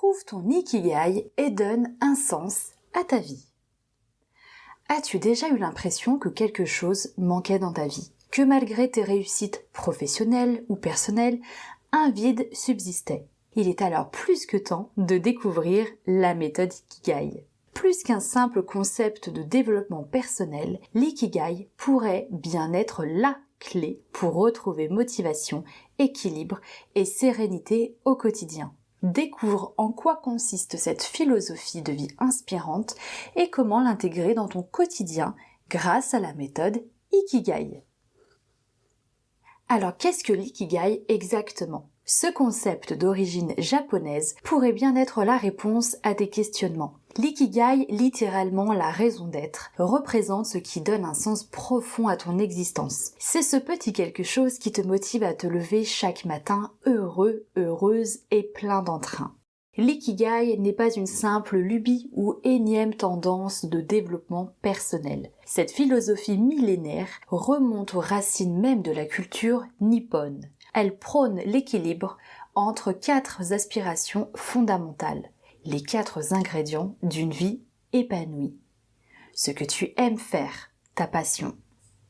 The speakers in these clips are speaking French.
Trouve ton ikigai et donne un sens à ta vie. As-tu déjà eu l'impression que quelque chose manquait dans ta vie? Que malgré tes réussites professionnelles ou personnelles, un vide subsistait? Il est alors plus que temps de découvrir la méthode Ikigai. Plus qu'un simple concept de développement personnel, l'Ikigai pourrait bien être la clé pour retrouver motivation, équilibre et sérénité au quotidien. Découvre en quoi consiste cette philosophie de vie inspirante et comment l'intégrer dans ton quotidien grâce à la méthode Ikigai. Alors qu'est-ce que l'Ikigai exactement? Ce concept d'origine japonaise pourrait bien être la réponse à tes questionnements. L'ikigai, littéralement la raison d'être, représente ce qui donne un sens profond à ton existence. C'est ce petit quelque chose qui te motive à te lever chaque matin heureux, heureuse et plein d'entrain. L'ikigai n'est pas une simple lubie ou énième tendance de développement personnel. Cette philosophie millénaire remonte aux racines même de la culture nippone. Elle prône l'équilibre entre 4 aspirations fondamentales, les 4 ingrédients d'une vie épanouie. Ce que tu aimes faire, ta passion,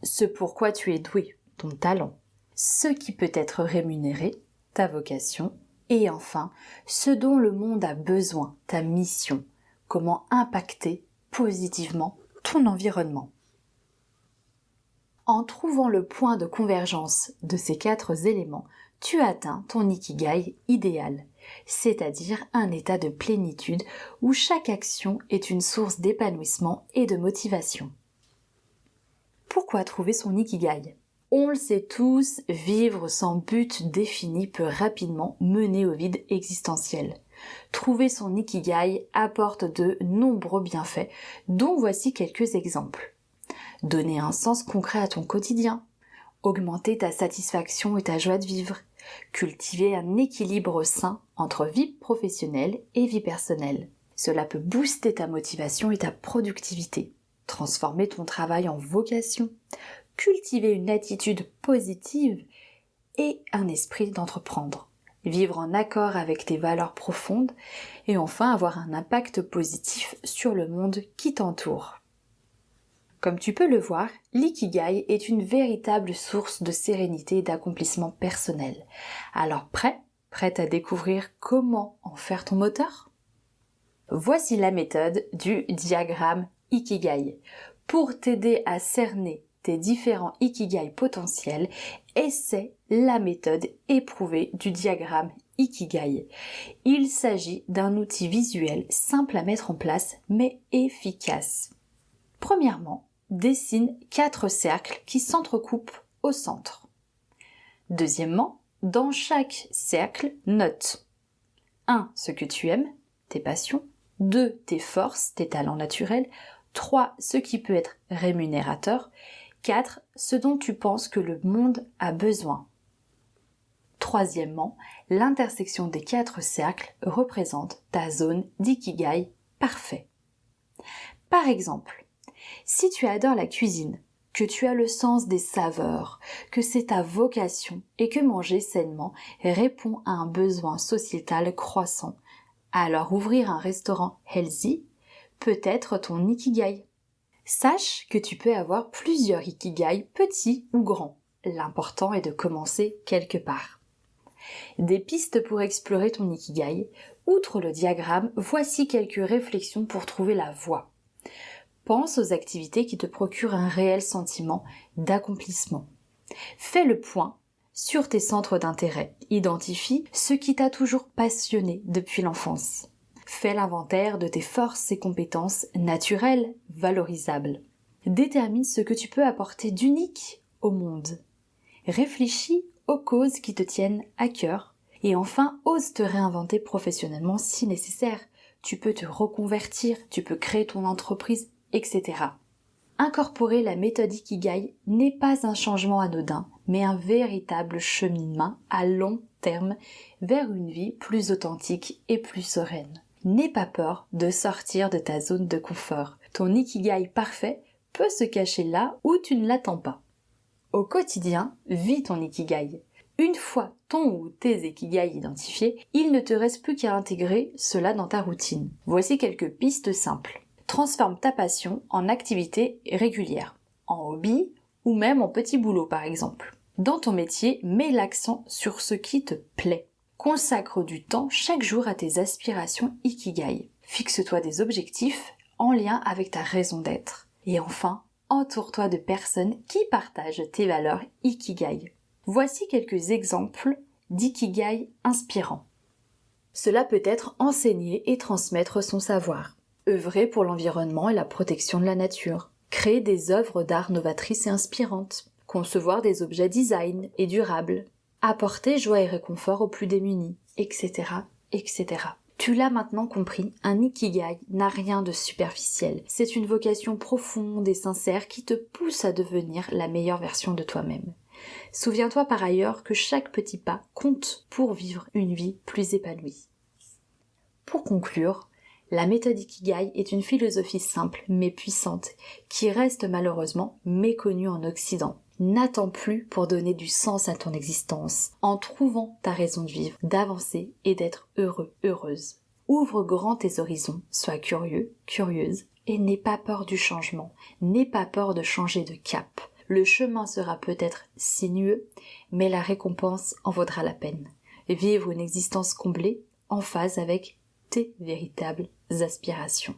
ce pourquoi tu es doué, ton talent, ce qui peut être rémunéré, ta vocation, et enfin, ce dont le monde a besoin, ta mission, comment impacter positivement ton environnement. En trouvant le point de convergence de ces 4 éléments, tu atteins ton ikigai idéal, c'est-à-dire un état de plénitude où chaque action est une source d'épanouissement et de motivation. Pourquoi trouver son ikigai? On le sait tous, vivre sans but défini peut rapidement mener au vide existentiel. Trouver son ikigai apporte de nombreux bienfaits, dont voici quelques exemples. Donner un sens concret à ton quotidien, augmenter ta satisfaction et ta joie de vivre, cultiver un équilibre sain entre vie professionnelle et vie personnelle. Cela peut booster ta motivation et ta productivité, transformer ton travail en vocation, cultiver une attitude positive et un esprit d'entreprendre, vivre en accord avec tes valeurs profondes et enfin avoir un impact positif sur le monde qui t'entoure. Comme tu peux le voir, l'ikigai est une véritable source de sérénité et d'accomplissement personnel. Alors prête à découvrir comment en faire ton moteur? Voici la méthode du diagramme Ikigai. Pour t'aider à cerner tes différents Ikigai potentiels, essaie la méthode éprouvée du diagramme Ikigai. Il s'agit d'un outil visuel simple à mettre en place mais efficace. Premièrement, dessine 4 cercles qui s'entrecoupent au centre. Deuxièmement, dans chaque cercle, note 1. Ce que tu aimes, tes passions, 2. Tes forces, tes talents naturels, 3. Ce qui peut être rémunérateur, 4. Ce dont tu penses que le monde a besoin. Troisièmement, l'intersection des 4 cercles représente ta zone d'ikigai parfait. Par exemple, si tu adores la cuisine, que tu as le sens des saveurs, que c'est ta vocation et que manger sainement répond à un besoin sociétal croissant, alors ouvrir un restaurant healthy peut être ton ikigai. Sache que tu peux avoir plusieurs ikigai, petits ou grands. L'important est de commencer quelque part. Des pistes pour explorer ton ikigai. Outre le diagramme, voici quelques réflexions pour trouver la voie. Pense aux activités qui te procurent un réel sentiment d'accomplissement. Fais le point sur tes centres d'intérêt. Identifie ce qui t'a toujours passionné depuis l'enfance. Fais l'inventaire de tes forces et compétences naturelles valorisables. Détermine ce que tu peux apporter d'unique au monde. Réfléchis aux causes qui te tiennent à cœur. Et enfin, ose te réinventer professionnellement si nécessaire. Tu peux te reconvertir, tu peux créer ton entreprise, etc. Incorporer la méthode Ikigai n'est pas un changement anodin, mais un véritable cheminement à long terme vers une vie plus authentique et plus sereine. N'aie pas peur de sortir de ta zone de confort. Ton Ikigai parfait peut se cacher là où tu ne l'attends pas. Au quotidien, vis ton Ikigai. Une fois ton ou tes ikigai identifiés, il ne te reste plus qu'à intégrer cela dans ta routine. Voici quelques pistes simples. Transforme ta passion en activité régulière, en hobby ou même en petit boulot par exemple. Dans ton métier, mets l'accent sur ce qui te plaît. Consacre du temps chaque jour à tes aspirations ikigai. Fixe-toi des objectifs en lien avec ta raison d'être. Et enfin, entoure-toi de personnes qui partagent tes valeurs ikigai. Voici quelques exemples d'ikigai inspirants. Cela peut être enseigner et transmettre son savoir, œuvrer pour l'environnement et la protection de la nature, créer des œuvres d'art novatrices et inspirantes, concevoir des objets design et durables, apporter joie et réconfort aux plus démunis, etc., etc. Tu l'as maintenant compris, un ikigai n'a rien de superficiel. C'est une vocation profonde et sincère qui te pousse à devenir la meilleure version de toi-même. Souviens-toi par ailleurs que chaque petit pas compte pour vivre une vie plus épanouie. Pour conclure, la méthode Ikigai est une philosophie simple mais puissante qui reste malheureusement méconnue en Occident. N'attends plus pour donner du sens à ton existence en trouvant ta raison de vivre, d'avancer et d'être heureux, heureuse. Ouvre grand tes horizons, sois curieux, curieuse et n'aie pas peur du changement, n'aie pas peur de changer de cap. Le chemin sera peut-être sinueux, mais la récompense en vaudra la peine. Vivre une existence comblée, en phase avec tes véritables aspirations.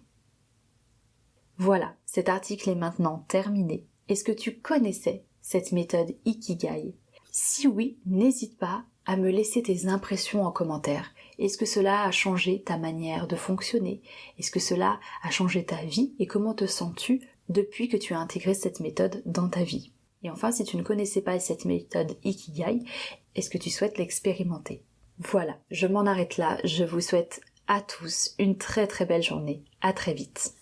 Voilà, cet article est maintenant terminé. Est-ce que tu connaissais cette méthode Ikigai? Si oui, n'hésite pas à me laisser tes impressions en commentaire. Est-ce que cela a changé ta manière de fonctionner? Est-ce que cela a changé ta vie? Et comment te sens-tu depuis que tu as intégré cette méthode dans ta vie? Et enfin, si tu ne connaissais pas cette méthode Ikigai, est-ce que tu souhaites l'expérimenter? Voilà, je m'en arrête là. Je vous souhaite à tous une très très belle journée. À très vite.